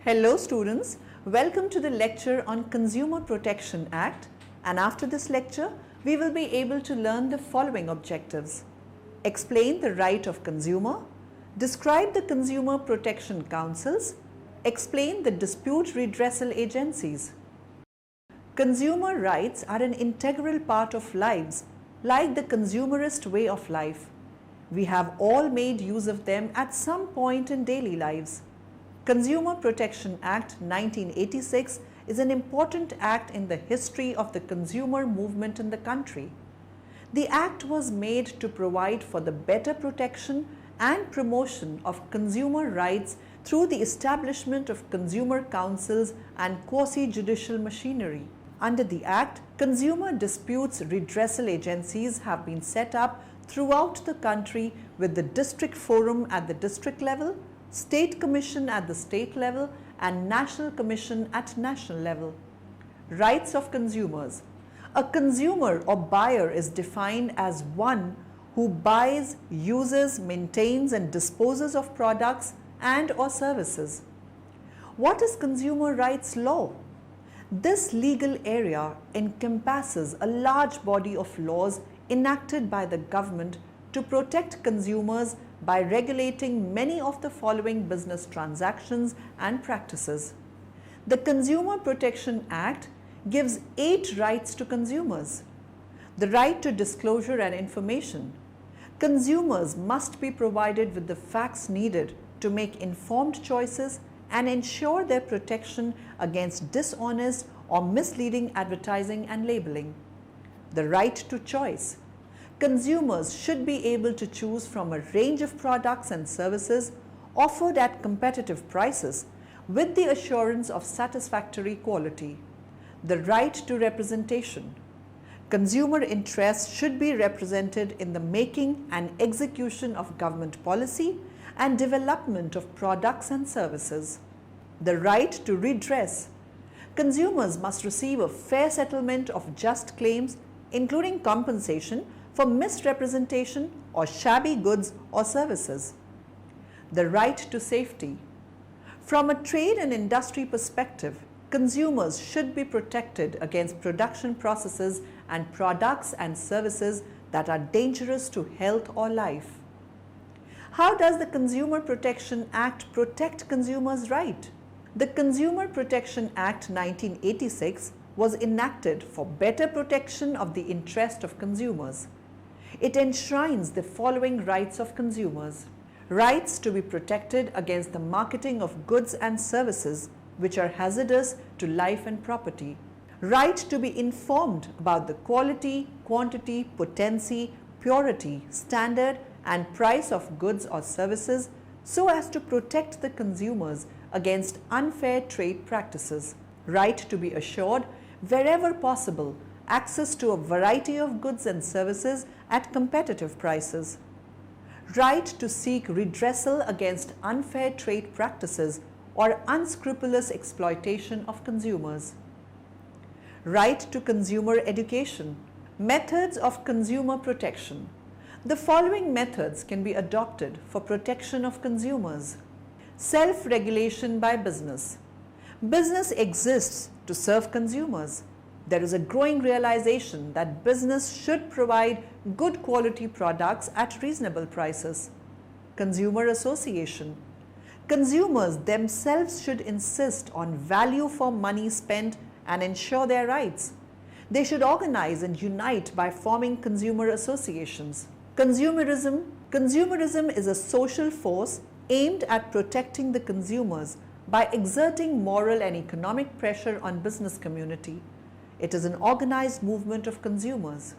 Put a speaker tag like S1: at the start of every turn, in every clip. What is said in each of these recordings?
S1: Hello students, welcome to the lecture on Consumer Protection Act, and after this lecture we will be able to learn the following objectives. Explain the right of consumer, describe the consumer protection councils, explain the dispute redressal agencies. Consumer rights are an integral part of lives, like the consumerist way of life. We have all made use of them at some point in daily lives. Consumer Protection Act 1986 is an important act in the history of the consumer movement in the country. The act was made to provide for the better protection and promotion of consumer rights through the establishment of consumer councils and quasi-judicial machinery. Under the Act, consumer disputes redressal agencies have been set up throughout the country with the district forum at the district level, state commission at the state level, and national commission at national level. Rights of consumers. A consumer or buyer is defined as one who buys, uses, maintains, and disposes of products and or services. What is consumer rights law? This legal area encompasses a large body of laws enacted by the government to protect consumers by regulating many of the following business transactions and practices. The Consumer Protection Act gives 8 rights to consumers. The right to disclosure and information. Consumers must be provided with the facts needed to make informed choices and ensure their protection against dishonest or misleading advertising and labeling. The right to choice. Consumers should be able to choose from a range of products and services offered at competitive prices with the assurance of satisfactory quality. The right to representation. Consumer interests should be represented in the making and execution of government policy and development of products and services. The right to redress. Consumers must receive a fair settlement of just claims, including compensation for misrepresentation or shabby goods or services. The right to safety. From a trade and industry perspective, consumers should be protected against production processes and products and services that are dangerous to health or life. How does the Consumer Protection Act protect consumers' rights? The Consumer Protection Act 1986 was enacted for better protection of the interest of consumers. It enshrines the following rights of consumers. Rights to be protected against the marketing of goods and services which are hazardous to life and property. Right to be informed about the quality, quantity, potency, purity, standard, and price of goods or services so as to protect the consumers against unfair trade practices. Right to be assured, wherever possible, access to a variety of goods and services at competitive prices. Right to seek redressal against unfair trade practices or unscrupulous exploitation of consumers. Right to consumer education. Methods of consumer protection. The following methods can be adopted for protection of consumers. Self-regulation by business. Business exists to serve consumers. There is a growing realization that business should provide good quality products at reasonable prices. Consumer association. Consumers themselves should insist on value for money spent and ensure their rights. They should organize and unite by forming consumer associations. Consumerism. Consumerism is a social force aimed at protecting the consumers by exerting moral and economic pressure on business community. It is an organized movement of consumers.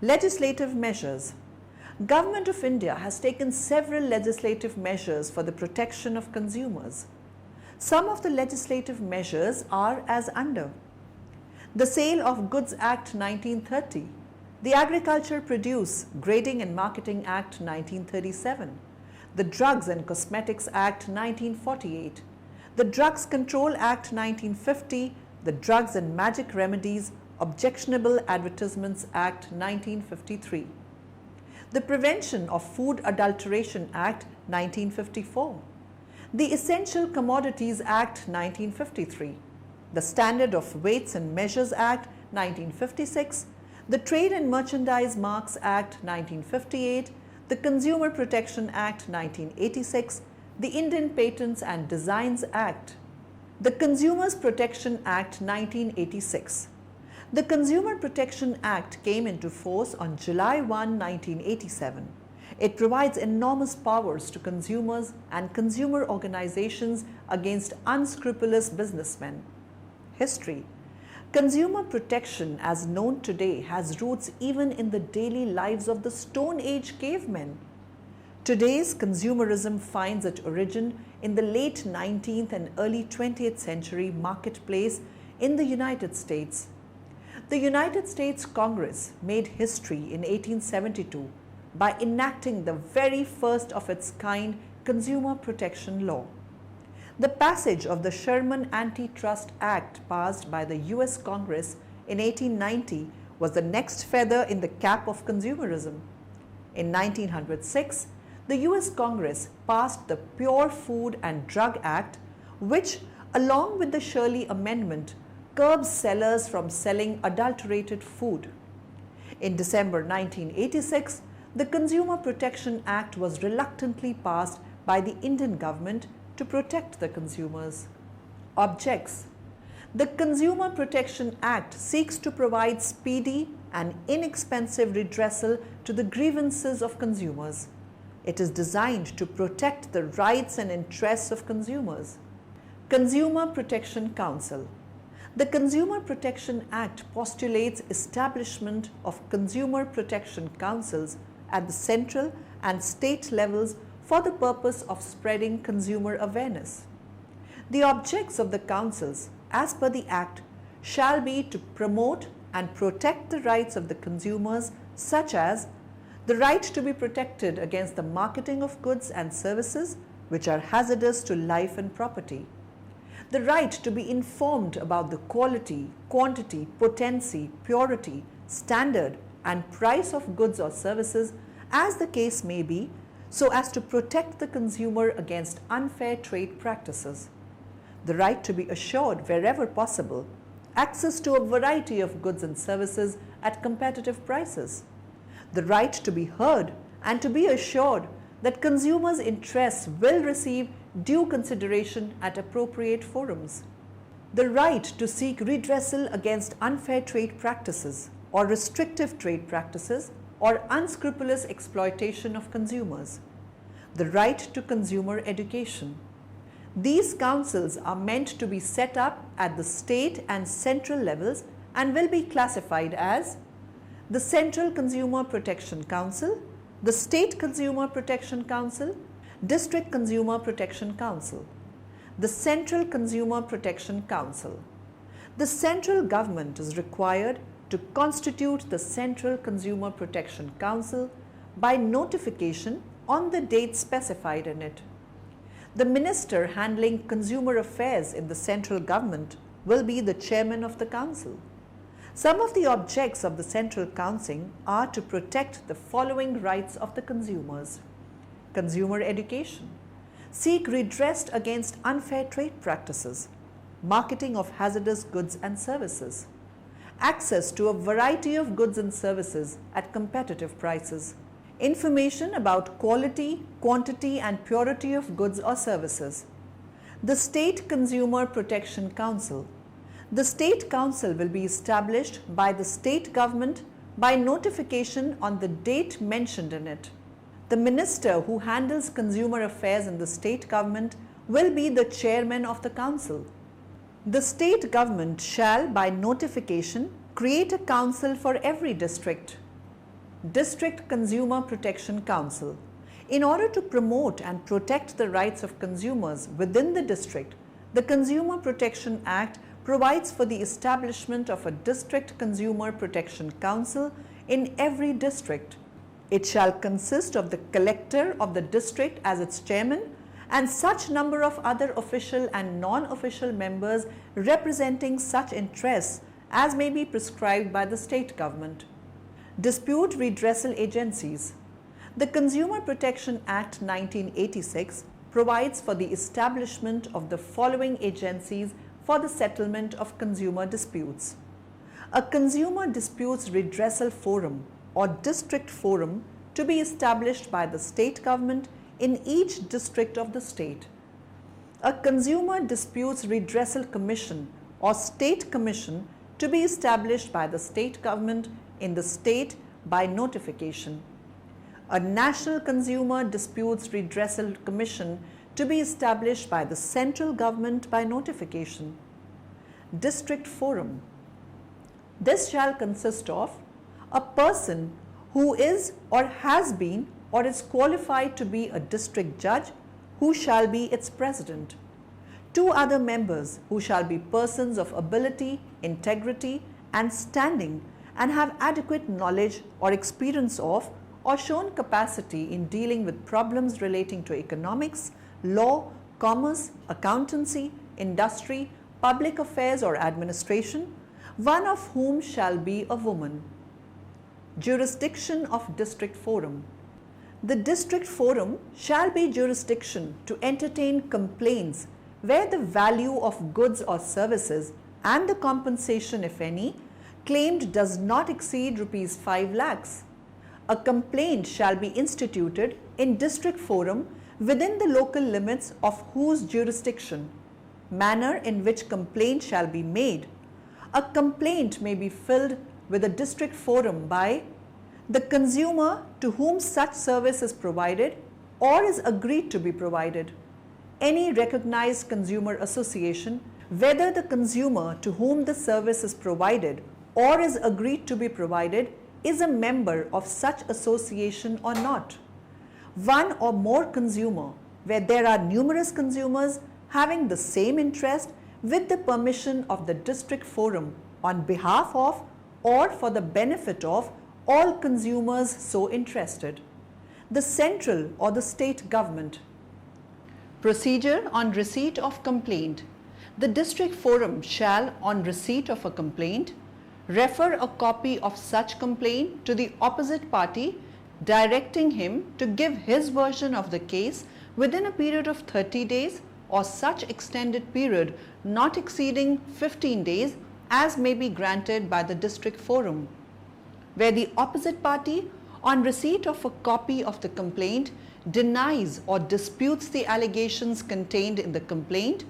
S1: Legislative measures. Government of India has taken several legislative measures for the protection of consumers. Some of the legislative measures are as under. The Sale of Goods Act 1930, the Agriculture Produce, Grading and Marketing Act 1937, the Drugs and Cosmetics Act 1948, the Drugs Control Act 1950, the Drugs and Magic Remedies Objectionable Advertisements Act 1953, the Prevention of Food Adulteration Act 1954, the Essential Commodities Act 1953, the Standard of Weights and Measures Act 1956, the Trade and Merchandise Marks Act 1958, the Consumer Protection Act 1986, the Indian Patents and Designs Act, the Consumers Protection Act 1986. The Consumer Protection Act came into force on July 1, 1987. It provides enormous powers to consumers and consumer organizations against unscrupulous businessmen. History. Consumer protection as known today has roots even in the daily lives of the Stone Age cavemen. Today's consumerism finds its origin in the late 19th and early 20th century marketplace in the United States. The United States Congress made history in 1872 by enacting the very first of its kind consumer protection law. The passage of the Sherman Antitrust Act passed by the US Congress in 1890 was the next feather in the cap of consumerism. In 1906, the US Congress passed the Pure Food and Drug Act, which, along with the Shirley Amendment, curbs sellers from selling adulterated food. In December 1986, the Consumer Protection Act was reluctantly passed by the Indian government to protect the consumers. Objects. The Consumer Protection Act seeks to provide speedy and inexpensive redressal to the grievances of consumers. It is designed to protect the rights and interests of consumers. Consumer Protection Council. The Consumer Protection Act postulates establishment of consumer protection councils at the central and state levels for the purpose of spreading consumer awareness. The objects of the councils, as per the Act, shall be to promote and protect the rights of the consumers, such as the right to be protected against the marketing of goods and services which are hazardous to life and property, the right to be informed about the quality, quantity, potency, purity, standard, and price of goods or services as the case may be, so as to protect the consumer against unfair trade practices. The right to be assured wherever possible access to a variety of goods and services at competitive prices. The right to be heard and to be assured that consumers' interests will receive due consideration at appropriate forums. The right to seek redressal against unfair trade practices or restrictive trade practices or unscrupulous exploitation of consumers. The right to consumer education. These councils are meant to be set up at the state and central levels and will be classified as the Central Consumer Protection Council, the State Consumer Protection Council, District Consumer Protection Council, the Central Consumer Protection Council. The central government is required to constitute the Central Consumer Protection Council by notification on the date specified in it. The minister handling consumer affairs in the central government will be the chairman of the council. Some of the objects of the Central Council are to protect the following rights of the consumers. Consumer education. Seek redress against unfair trade practices. Marketing of hazardous goods and services. Access to a variety of goods and services at competitive prices. Information about quality, quantity and purity of goods or services. The State Consumer Protection Council. The State Council will be established by the state government by notification on the date mentioned in it. The minister who handles consumer affairs in the state government will be the chairman of the council. The state government shall, by notification, create a council for every district. District Consumer Protection Council. In order to promote and protect the rights of consumers within the district, the Consumer Protection Act provides for the establishment of a District Consumer Protection Council in every district. It shall consist of the collector of the district as its chairman and such number of other official and non-official members representing such interests as may be prescribed by the state government. Dispute redressal agencies. The Consumer Protection Act 1986 provides for the establishment of the following agencies for the settlement of consumer disputes. A consumer disputes redressal forum or district forum to be established by the state government in each district of the state. A consumer disputes redressal commission or state commission to be established by the state government in the state by notification. A national consumer disputes redressal commission to be established by the central government by notification. District forum. This shall consist of a person who is or has been or is qualified to be a district judge who shall be its president. Two other members who shall be persons of ability, integrity and standing and have adequate knowledge or experience of or shown capacity in dealing with problems relating to economics, law, commerce, accountancy, industry, public affairs or administration, one of whom shall be a woman. Jurisdiction of district forum. The district forum shall be jurisdiction to entertain complaints where the value of goods or services and the compensation, if any, claimed does not exceed rupees 5 lakhs. A complaint shall be instituted in district forum within the local limits of whose jurisdiction. Manner in which complaint shall be made. A complaint may be filed with a district forum by the consumer to whom such service is provided or is agreed to be provided, any recognized consumer association, whether the consumer to whom the service is provided or is agreed to be provided is a member of such association or not. One or more consumer, where there are numerous consumers having the same interest with the permission of the district forum on behalf of or for the benefit of all consumers so interested. The central or the state government. Procedure on receipt of complaint. The district forum shall, on receipt of a complaint, refer a copy of such complaint to the opposite party, directing him to give his version of the case within a period of 30 days or such extended period not exceeding 15 days as may be granted by the district forum. Where the opposite party, on receipt of a copy of the complaint, denies or disputes the allegations contained in the complaint,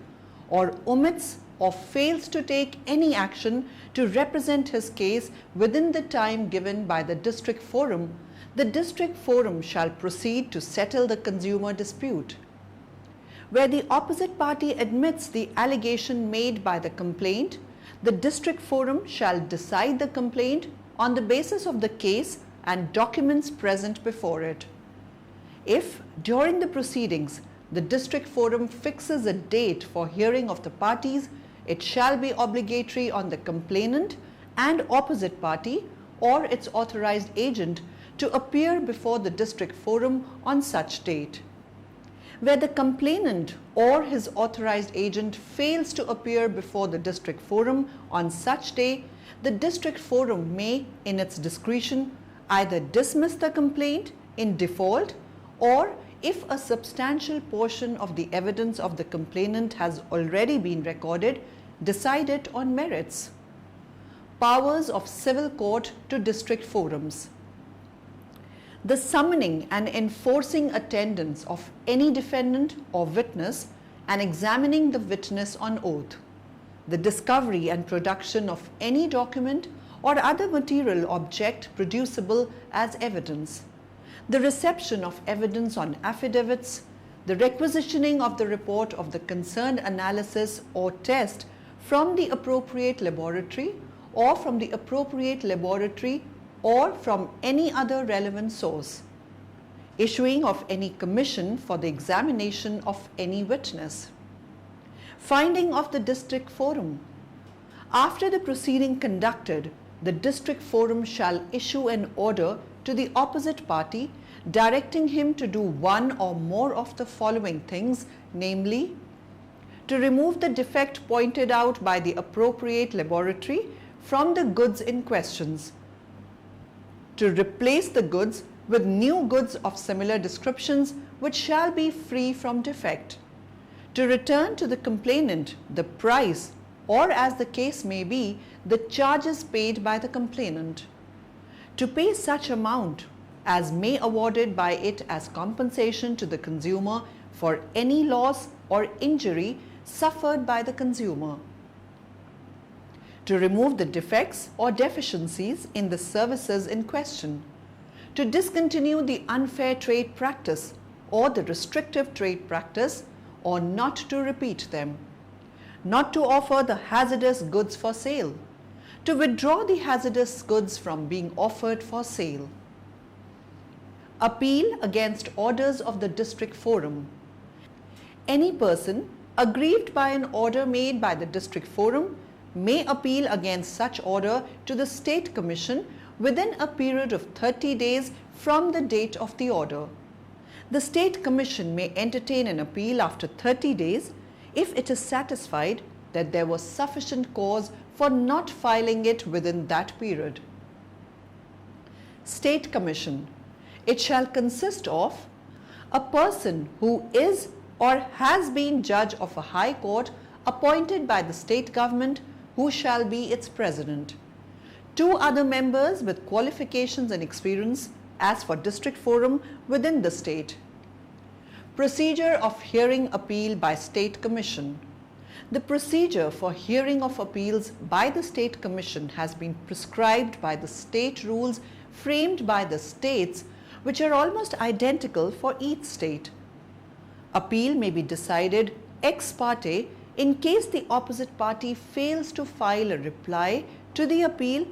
S1: or omits or fails to take any action to represent his case within the time given by the district forum, the district forum shall proceed to settle the consumer dispute. Where the opposite party admits the allegation made by the complaint, the district forum shall decide the complaint on the basis of the case and documents present before it. If, during the proceedings, the district forum fixes a date for hearing of the parties, it shall be obligatory on the complainant and opposite party or its authorized agent to appear before the district forum on such date. Where the complainant or his authorized agent fails to appear before the district forum on such day, the district forum may, in its discretion, either dismiss the complaint in default or, if a substantial portion of the evidence of the complainant has already been recorded, decide it on merits. Powers of civil court to district forums. The summoning and enforcing attendance of any defendant or witness and examining the witness on oath. The discovery and production of any document or other material object producible as evidence. The reception of evidence on affidavits. The requisitioning of the report of the concerned analysis or test from the appropriate laboratory or from the appropriate laboratory or from any other relevant source. Issuing of any commission for the examination of any witness. Finding of the district forum. After the proceeding conducted, the district forum shall issue an order to the opposite party directing him to do one or more of the following things, namely, to remove the defect pointed out by the appropriate laboratory from the goods in questions, to replace the goods with new goods of similar descriptions which shall be free from defect, to return to the complainant the price, or as the case may be, the charges paid by the complainant, to pay such amount as may awarded by it as compensation to the consumer for any loss or injury suffered by the consumer, to remove the defects or deficiencies in the services in question, to discontinue the unfair trade practice or the restrictive trade practice, or not to repeat them, not to offer the hazardous goods for sale, to withdraw the hazardous goods from being offered for sale. Appeal against orders of the District Forum. Any person aggrieved by an order made by the District Forum may appeal against such order to the State Commission within a period of 30 days from the date of the order. The State Commission may entertain an appeal after 30 days if it is satisfied that there was sufficient cause for not filing it within that period. State Commission. It shall consist of a person who is or has been judge of a high court appointed by the state government, who shall be its president, 2 other members with qualifications and experience as for District Forum within the state. Procedure of hearing appeal by State Commission. The procedure for hearing of appeals by the State Commission has been prescribed by the state rules framed by the states, which are almost identical for each state. Appeal may be decided ex parte in case the opposite party fails to file a reply to the appeal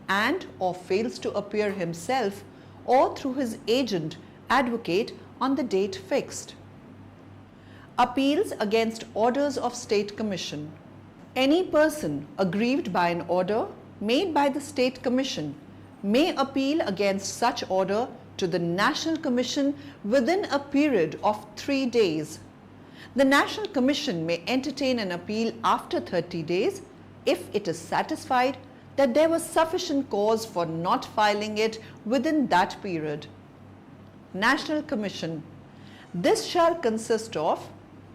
S1: and or fails to appear himself or through his agent, advocate on the date fixed. Appeals against orders of State Commission. Any person aggrieved by an order made by the State Commission may appeal against such order to the National Commission within a period of 3 days. The National Commission may entertain an appeal after 30 days if it is satisfied that there was sufficient cause for not filing it within that period. National Commission. This shall consist of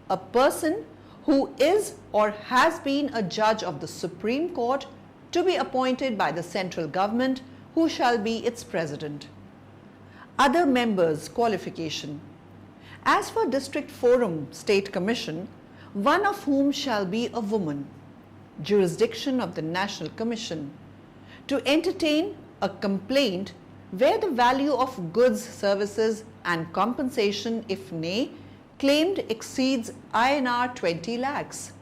S1: a person who is or has been a judge of the Supreme Court, to be appointed by the central government, who shall be its president. Other members' qualification. As for District Forum State Commission, one of whom shall be a woman. Jurisdiction of the National Commission. To entertain a complaint where the value of goods, services and compensation, if nay, claimed exceeds INR 20 lakhs.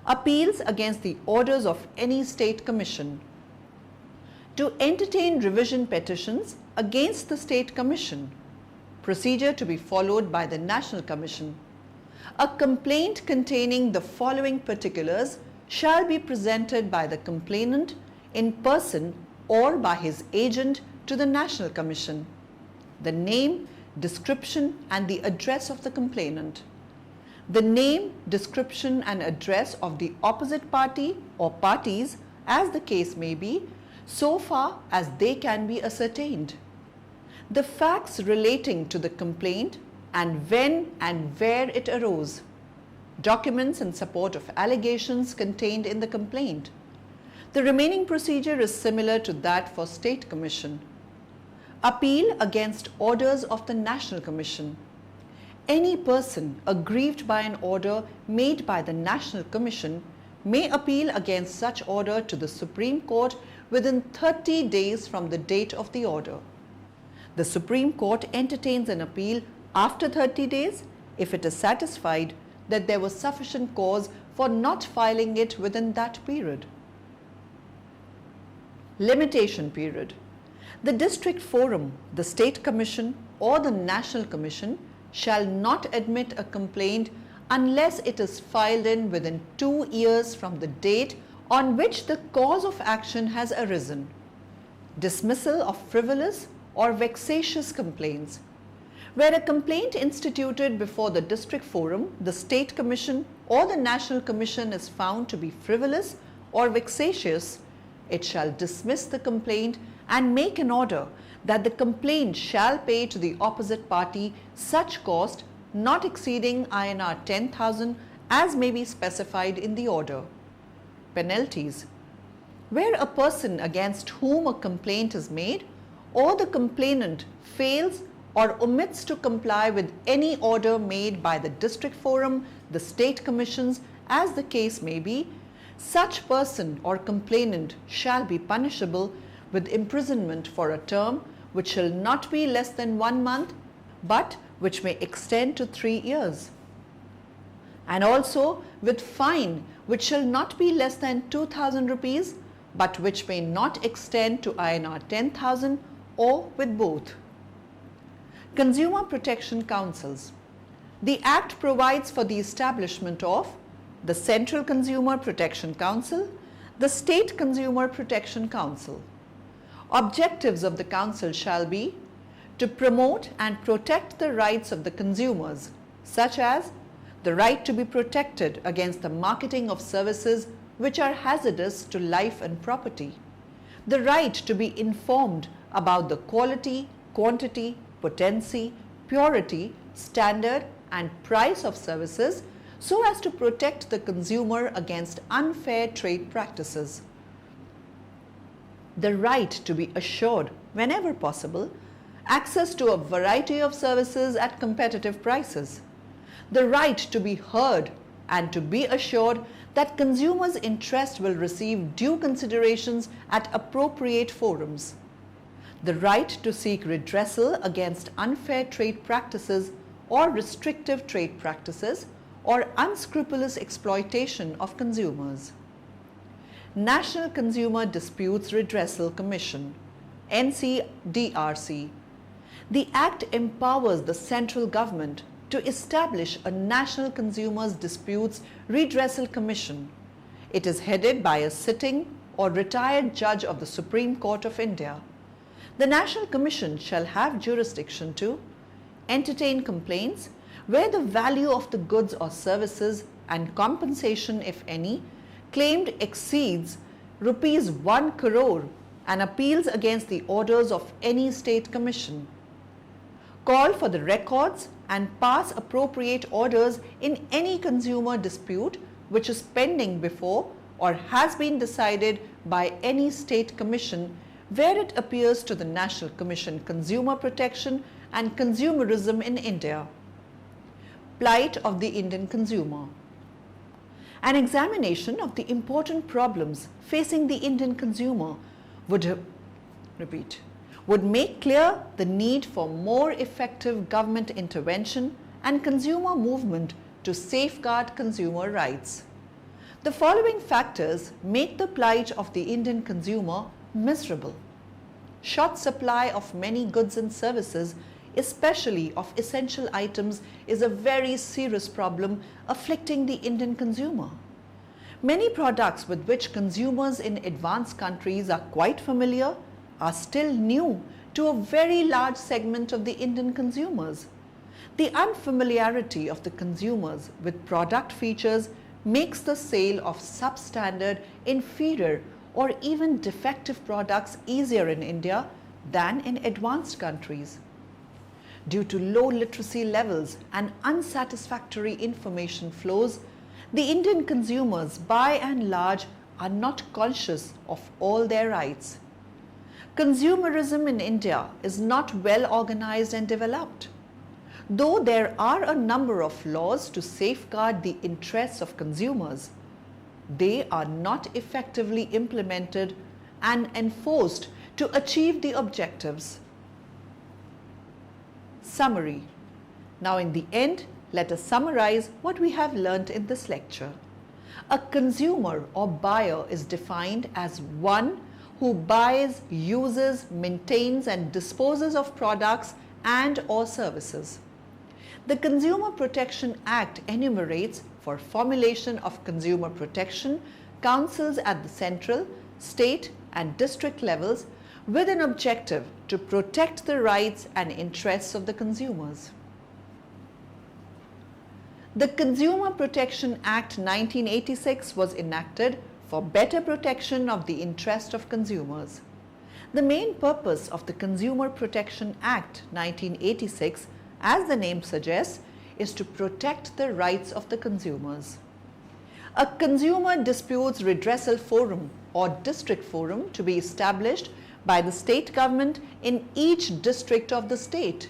S1: Appeals against the orders of any State Commission. To entertain revision petitions against the State Commission. Procedure to be followed by the National Commission. A complaint containing the following particulars shall be presented by the complainant in person or by his agent to the National Commission: the name, description and the address of the complainant, the name, description and address of the opposite party or parties, as the case may be, so far as they can be ascertained, the facts relating to the complaint and when and where it arose, documents in support of allegations contained in the complaint. The remaining procedure is similar to that for State Commission. Appeal against orders of the National Commission. Any person aggrieved by an order made by the National Commission may appeal against such order to the Supreme Court within 30 days from the date of the order. The Supreme Court entertains an appeal after 30 days if it is satisfied that there was sufficient cause for not filing it within that period. Limitation period. The District Forum, the State Commission or the National Commission shall not admit a complaint unless it is filed in within 2 years from the date on which the cause of action has arisen. Dismissal of frivolous or vexatious complaints. Where a complaint instituted before the District Forum, the State Commission or the National Commission is found to be frivolous or vexatious, it shall dismiss the complaint and make an order that the complainant shall pay to the opposite party such cost not exceeding INR 10,000 as may be specified in the order. Penalties. Where a person against whom a complaint is made or the complainant fails or omits to comply with any order made by the district forum, the state commissions, as the case may be, such person or complainant shall be punishable with imprisonment for a term which shall not be less than 1 month, but which may extend to 3 years. And also with fine which shall not be less than 2,000 rupees, but which may not extend to INR 10,000 or with both. Consumer Protection Councils. The Act provides for the establishment of the Central Consumer Protection Council, the State Consumer Protection Council. Objectives of the Council shall be to promote and protect the rights of the consumers, such as the right to be protected against the marketing of services which are hazardous to life and property, the right to be informed about the quality, quantity, potency, purity, standard and price of services so as to protect the consumer against unfair trade practices, the right to be assured, whenever possible, access to a variety of services at competitive prices, the right to be heard and to be assured that consumers' interest will receive due considerations at appropriate forums, the right to seek redressal against unfair trade practices or restrictive trade practices or unscrupulous exploitation of consumers. National Consumer Disputes Redressal Commission, NCDRC. The Act empowers the central government to establish a National Consumer Disputes Redressal Commission. It is headed by a sitting or retired judge of the Supreme Court of India. The National Commission shall have jurisdiction to entertain complaints where the value of the goods or services and compensation, if any, claimed exceeds rupees 1 crore and appeals against the orders of any state commission. Call for the records and pass appropriate orders in any consumer dispute which is pending before or has been decided by any state commission where it appears to the National Commission Consumer Protection and Consumerism in India. Plight of the Indian consumer. An examination of the important problems facing the Indian consumer would make clear the need for more effective government intervention and consumer movement to safeguard consumer rights. The following factors make the plight of the Indian consumer miserable. Short supply of many goods and services, especially of essential items, is a very serious problem afflicting the Indian consumer. Many products with which consumers in advanced countries are quite familiar are still new to a very large segment of the Indian consumers. The unfamiliarity of the consumers with product features makes the sale of substandard, inferior or even defective products easier in India than in advanced countries. Due to low literacy levels and unsatisfactory information flows, the Indian consumers by and large are not conscious of all their rights. Consumerism in India is not well organized and developed. Though there are a number of laws to safeguard the interests of consumers, they are not effectively implemented and enforced to achieve the objectives. Summary. Now in the end, let us summarize what we have learnt in this lecture. A consumer or buyer is defined as one who buys, uses, maintains and disposes of products and or services. The Consumer Protection Act enumerates for formulation of consumer protection councils at the central, state and district levels with an objective to protect the rights and interests of the consumers. The Consumer Protection Act 1986 was enacted for better protection of the interest of consumers. The main purpose of the Consumer Protection Act 1986, as the name suggests, is to protect the rights of the consumers. A consumer disputes redressal forum or district forum to be established by the state government in each district of the state.